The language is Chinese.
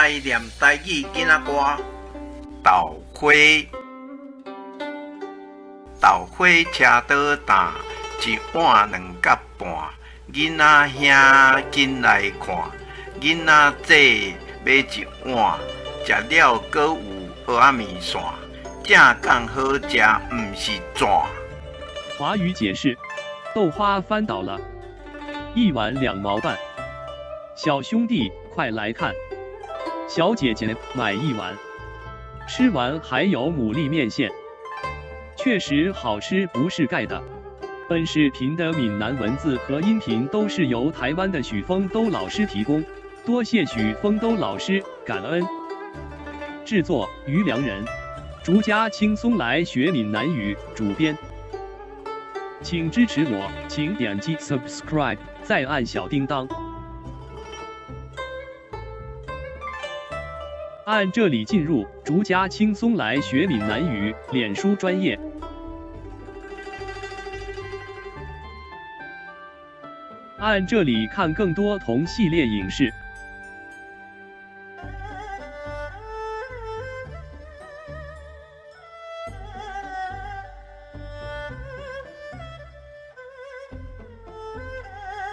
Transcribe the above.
来念台语囡仔歌。豆花，豆花车倒担，一碗2角半。囡仔兄紧来看，囡仔姐买一碗，食了阁有蚵仔面线，正讲好食，毋是纸。华语解释：豆花翻倒了，1碗2毛半。小兄弟，快来看！小姐姐买1碗，吃完还有牡蛎面线，确实好吃，不是盖的。本视频的闽南文字和音频都是由台湾的许丰都老师提供，多谢许丰都老师，感恩。制作：于良人，竹家轻松来学闽南语，主编。请支持我，请点击 subscribe， 再按小叮当。按这里进入竹家轻松来学闽南语脸书专页。按这里看更多同系列影视。